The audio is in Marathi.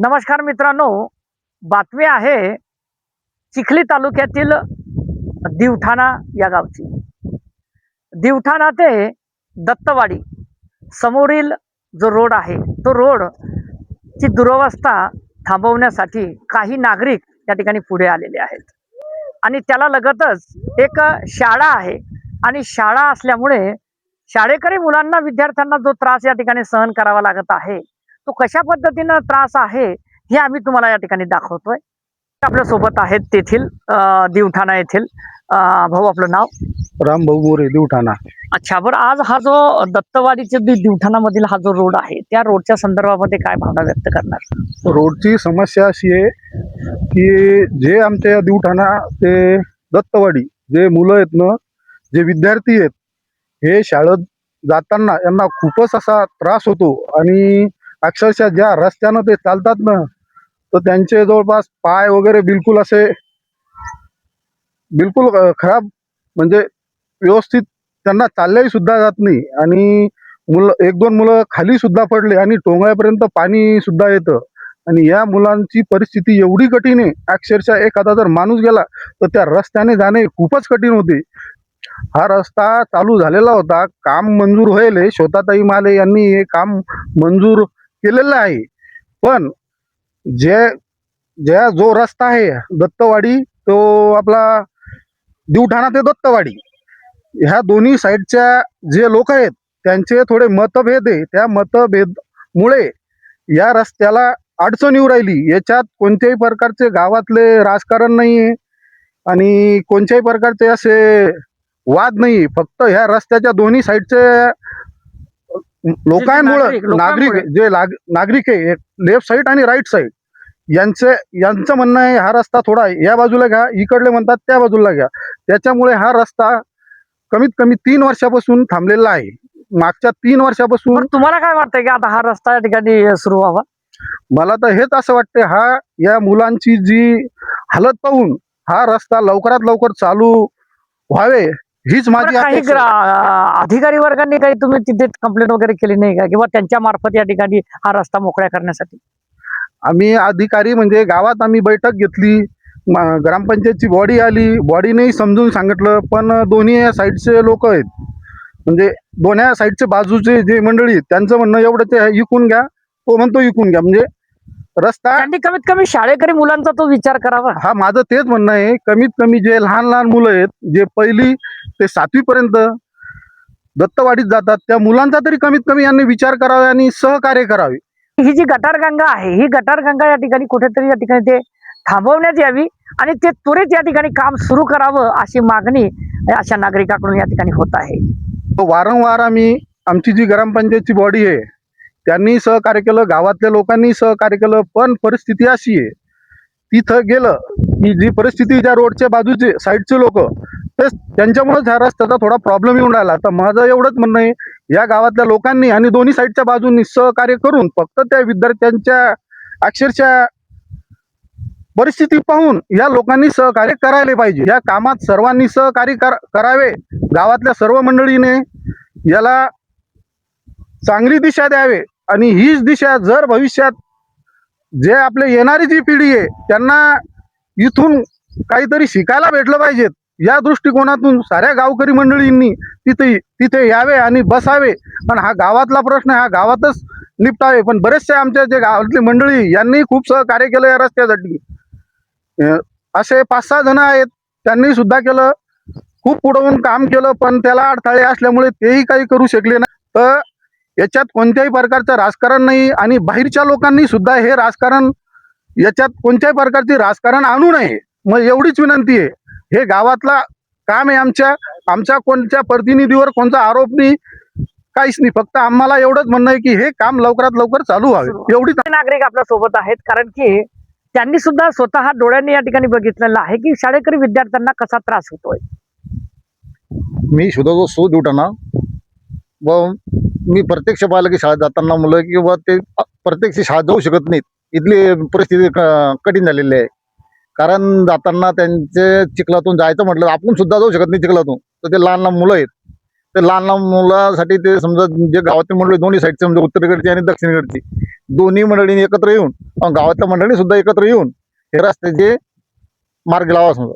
नमस्कार मित्रांनो, बातमी आहे चिखली तालुक्यातील दिवठाणा या गावची. दिवठाणा ते दत्तवाडी समोरील जो रोड आहे, तो रोड ची दुरवस्था थांबवण्यासाठी काही नागरिक या ठिकाणी पुढे आलेले आहेत. आणि त्याला लगतच एक शाळा आहे आणि शाळा असल्यामुळे शाळेकरी मुलांना, विद्यार्थ्यांना जो त्रास या ठिकाणी सहन करावा लागत आहे, तो कशा पद्धतीनं त्रास आहे हे आम्ही तुम्हाला या ठिकाणी दाखवतोय. आपल्या सोबत आहेत तेथील दिवठाणा येथील भाऊ. आपलं नाव? रामभाऊ मोरे, दिवठाणा. अच्छा, बरं, आज हा जो दत्तवाडीचे दिवठाणा मधील हा जो रोड आहे, त्या रोडच्या संदर्भामध्ये काय भावना व्यक्त करणार? रोडची समस्या अशी आहे की जे आमच्या दिवठाणा ते दत्तवाडी जे मुलं आहेत ना, जे विद्यार्थी आहेत, हे शाळेत जाताना यांना खूपच असा त्रास होतो. आणि अक्षरशः ज्या रस्त्यानं ते चालतात ना, तर त्यांचे जवळपास पाय वगैरे बिलकुल खराब, म्हणजे व्यवस्थित त्यांना चालल्याही सुद्धा जात नाही. आणि एक दोन मुलं खाली सुद्धा पडले आणि टोंगळ्यापर्यंत पाणी सुद्धा येतं. आणि या मुलांची परिस्थिती एवढी कठीण आहे, अक्षरशः एखादा जर माणूस गेला तर त्या रस्त्याने जाणे खूपच कठीण होते. हा रस्ता चालू झालेला होता, काम मंजूर व्हायले, श्वेताताई माले यांनी हे काम मंजूर केलेलं आहे. पण जो रस्ता आहे दत्तवाडी, तो आपला दिवठाणा ते दत्तवाडी, ह्या दोन्ही साईडच्या जे लोक आहेत त्यांचे थोडे मतभेद आहे. त्या मतभेदमुळे या रस्त्याला अडचण येऊ राहिली. याच्यात कोणत्याही प्रकारचे गावातले राजकारण नाही आहे आणि कोणत्याही प्रकारचे असे वाद नाही. फक्त ह्या रस्त्याच्या दोन्ही साईडचे लोकांमुळे नागरिक आहे, लेफ्ट साईड आणि राईट साईड, यांचं म्हणणं आहे हा रस्ता थोडा या बाजूला घ्या, इकडले म्हणतात त्या बाजूला घ्या. त्याच्यामुळे हा रस्ता कमीत कमी 3 वर्षापासून थांबलेला आहे. मागच्या 3 वर्षापासून. तुम्हाला काय वाटतंय की आता हा रस्ता या ठिकाणी सुरू व्हावा? मला तर हेच असं वाटतं, या मुलांची जी हालत पाहून हा रस्ता लवकरात लवकर चालू व्हावे, हीच माझी अपेक्षा आहे. अधिकारी वर्गांनी काही तुम्ही तिथे कंप्लेंट वगैरे केली नाही का, किंवा त्यांच्या मार्फत या ठिकाणी हा रस्ता मोकळा करण्यासाठी? आम्ही अधिकारी म्हणजे गावात आम्ही बैठक घेतली, ग्रामपंचायतची बॉडी आली, बॉडीनेही समजून सांगितलं. पण दोन्ही साईडचे लोक आहेत, म्हणजे दोन्ही साईडचे बाजूचे जे मंडळी आहेत, त्यांचं म्हणणं एवढं ते इकून घ्या, तो म्हणतो इकून घ्या. म्हणजे रस्ता त्यांनी कमीत कमी शाळेकरी मुलांचा तो विचार करावा. हा माझं तेच म्हणणं आहे. कमीत कमी जे लहान लहान मुलं आहेत, जे 1ली ते 7वी पर्यंत दत्तवाडीत जातात, त्या मुलांचा तरी कमीत कमी यांनी विचार करावा आणि सहकार्य करावे. ही जी गटारगंगा आहे, ही गटारगंगा या ठिकाणी कुठेतरी या ठिकाणी ते थांबवण्यात यावी आणि ते त्वरित या ठिकाणी काम सुरू करावं, अशी मागणी अशा नागरिकांकडून या ठिकाणी होत आहे. वारंवार आमची जी ग्रामपंचायतची बॉडी आहे त्यांनी सहकार्य केलं, गावातल्या लोकांनी सहकार्य केलं. पण परिस्थिती अशी आहे, तिथं गेलं की जी परिस्थिती, ज्या रोडच्या बाजूचे साईडचे लोक, तेच त्यांच्यामुळेच ह्या रस्त्याचा थोडा प्रॉब्लेम येऊन राहिला. तर माझं एवढंच म्हणणं आहे, या गावातल्या लोकांनी आणि दोन्ही साईडच्या बाजूंनी सहकार्य करून फक्त त्या विद्यार्थ्यांच्या अक्षरशः परिस्थिती पाहून या लोकांनी सहकार्य करायला पाहिजे. या कामात सर्वांनी सहकार्य करावे. गावातल्या सर्व मंडळीने याला चांगली दिशा द्यावे. आणि हीच दिशा जर भविष्यात जे आपले येणारी जी पिढी आहे त्यांना इथून काहीतरी शिकायला भेटलं पाहिजेत, या दृष्टिकोनातून साऱ्या गावकरी मंडळींनी तिथे यावे आणि बसावे. पण हा गावातला प्रश्न हा गावातच निपटावे. पण बरेचसे आमच्या जे गावातली मंडळी यांनी खूप सहकार्य केलं या रस्त्यासाठी. असे 5-6 जण आहेत, त्यांनी सुद्धा केलं, खूप पुढवून काम केलं. पण त्याला अडथळे असल्यामुळे तेही काही करू शकले नाही. तर याच्यात कोणत्याही प्रकारचं राजकारण नाही आणि बाहेरच्या लोकांनी सुद्धा हे राजकारण, याच्यात कोणत्याही प्रकारचे राजकारण आणू नये. मग एवढीच विनंती आहे. हे गावातला काम आहे, आमच्या कोणत्या प्रतिनिधीवर कोणता आरोप नाही, काहीच नाही. फक्त आम्हाला एवढंच म्हणणं आहे की हे काम लवकरात लवकर चालू व्हावे. एवढी नागरिक आपल्या सोबत आहेत, कारण की त्यांनी सुद्धा स्वतः डोळ्यांनी या ठिकाणी बघितलेलं आहे की शाळेकरी विद्यार्थ्यांना कसा त्रास होतोय. मी सुधाजो दिवठाणा, व मी प्रत्यक्ष पाहिलं की शाळेत जाताना मुलं किंवा ते प्रत्यक्ष शाळेत जाऊ शकत नाहीत. इथली परिस्थिती कठीण झालेली आहे. कारण जाताना त्यांचे चिखलातून जायचं म्हटलं, आपण सुद्धा जाऊ शकत नाही चिखलातून. तर ते लहान लहान मुलं आहेत, ते लहान लहान मुलासाठी ते समजा जे गावातील मंडळी दोन्ही साईडचे समजा उत्तरेकडची आणि दक्षिणेकडची दोन्ही मंडळींनी एकत्र येऊन गावातल्या मंडळी सुद्धा एकत्र येऊन हे रस्त्याचे मार्ग लावा समजा.